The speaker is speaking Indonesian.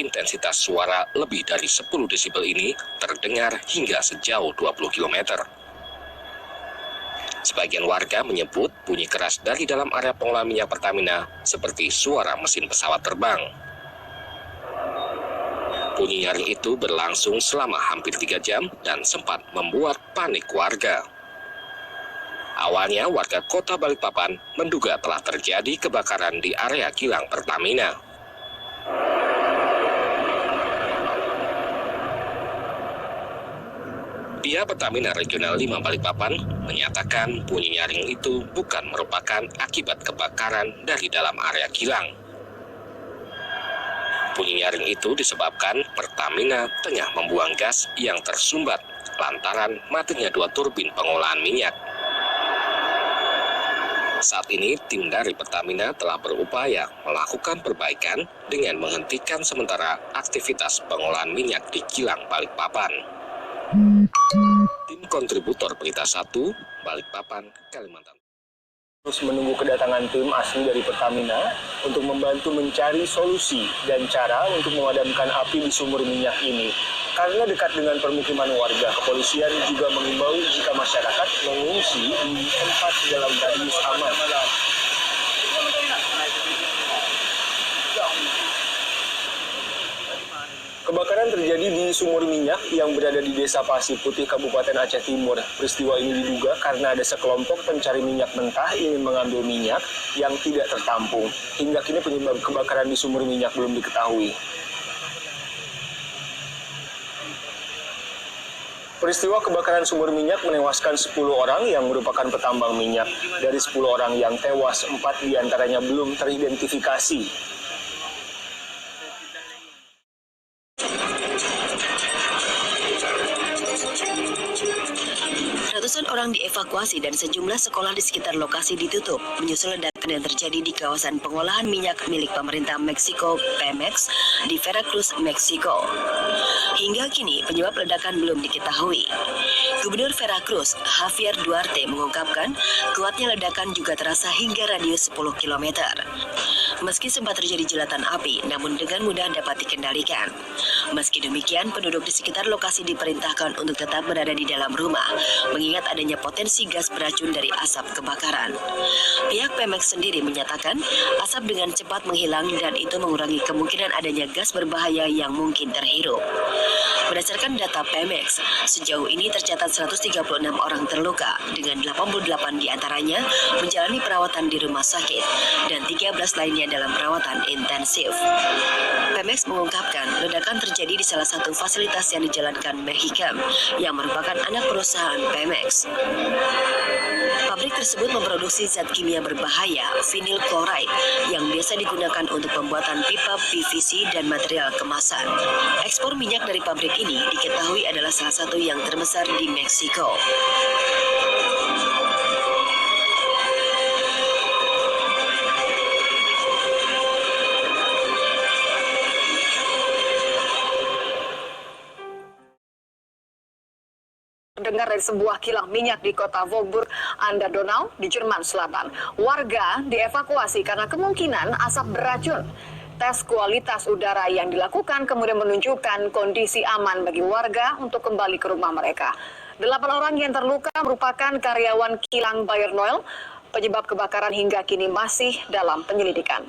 intensitas suara lebih dari 10 desibel ini terdengar hingga sejauh 20 km. Sebagian warga menyebut bunyi keras dari dalam area pengolahan minyak Pertamina seperti suara mesin pesawat terbang. Bunyi nyaring itu berlangsung selama hampir 3 jam dan sempat membuat panik warga. Awalnya warga kota Balikpapan menduga telah terjadi kebakaran di area kilang Pertamina. Pihak Pertamina Regional 5 Balikpapan menyatakan bunyi nyaring itu bukan merupakan akibat kebakaran dari dalam area kilang. Bunyi nyaring itu disebabkan Pertamina tengah membuang gas yang tersumbat lantaran matinya 2 turbin pengolahan minyak. Saat ini, tim dari Pertamina telah berupaya melakukan perbaikan dengan menghentikan sementara aktivitas pengolahan minyak di kilang Balikpapan. Tim kontributor Berita 1, Balikpapan, Kalimantan. Terus menunggu kedatangan tim asli dari Pertamina untuk membantu mencari solusi dan cara untuk memadamkan api di sumur minyak ini. Karena dekat dengan permukiman warga, kepolisian juga mengimbau jika masyarakat mengungsi di tempat dalam radius aman. Kebakaran terjadi di sumur minyak yang berada di Desa Pasir Putih, Kabupaten Aceh Timur. Peristiwa ini diduga karena ada sekelompok pencari minyak mentah ingin mengambil minyak yang tidak tertampung. Hingga kini penyebab kebakaran di sumur minyak belum diketahui. Peristiwa kebakaran sumur minyak menewaskan 10 orang yang merupakan petambang minyak. Dari 10 orang yang tewas, 4 diantaranya belum teridentifikasi. Ratusan orang dievakuasi dan sejumlah sekolah di sekitar lokasi ditutup menyusul ledakan yang terjadi di kawasan pengolahan minyak milik pemerintah Meksiko Pemex di Veracruz, Meksiko. Hingga kini penyebab ledakan belum diketahui. Gubernur Veracruz, Javier Duarte, mengungkapkan kuatnya ledakan juga terasa hingga radius 10 km. Meski sempat terjadi jelatan api, namun dengan mudah dapat dikendalikan. Meski demikian, penduduk di sekitar lokasi diperintahkan untuk tetap berada di dalam rumah, mengingat adanya potensi gas beracun dari asap kebakaran. Pihak Pemex sendiri menyatakan asap dengan cepat menghilang dan itu mengurangi kemungkinan adanya gas berbahaya yang mungkin terhirup. Berdasarkan data Pemex, sejauh ini tercatat 136 orang terluka dengan 88 diantaranya menjalani perawatan di rumah sakit dan 13 lainnya dalam perawatan intensif. Pemex mengungkapkan ledakan terjadi di salah satu fasilitas yang dijalankan Mexichem yang merupakan anak perusahaan Pemex. Pabrik tersebut memproduksi zat kimia berbahaya, vinyl chloride, yang biasa digunakan untuk pembuatan pipa PVC dan material kemasan. Ekspor minyak dari pabrik ini diketahui adalah salah satu yang terbesar di Meksiko. Terdengar dari sebuah kilang minyak di kota Vollburg an der Donau di Jerman Selatan. Warga dievakuasi karena kemungkinan asap beracun. Tes kualitas udara yang dilakukan kemudian menunjukkan kondisi aman bagi warga untuk kembali ke rumah mereka. 8 orang yang terluka merupakan karyawan kilang Bayer Noil. Penyebab kebakaran hingga kini masih dalam penyelidikan.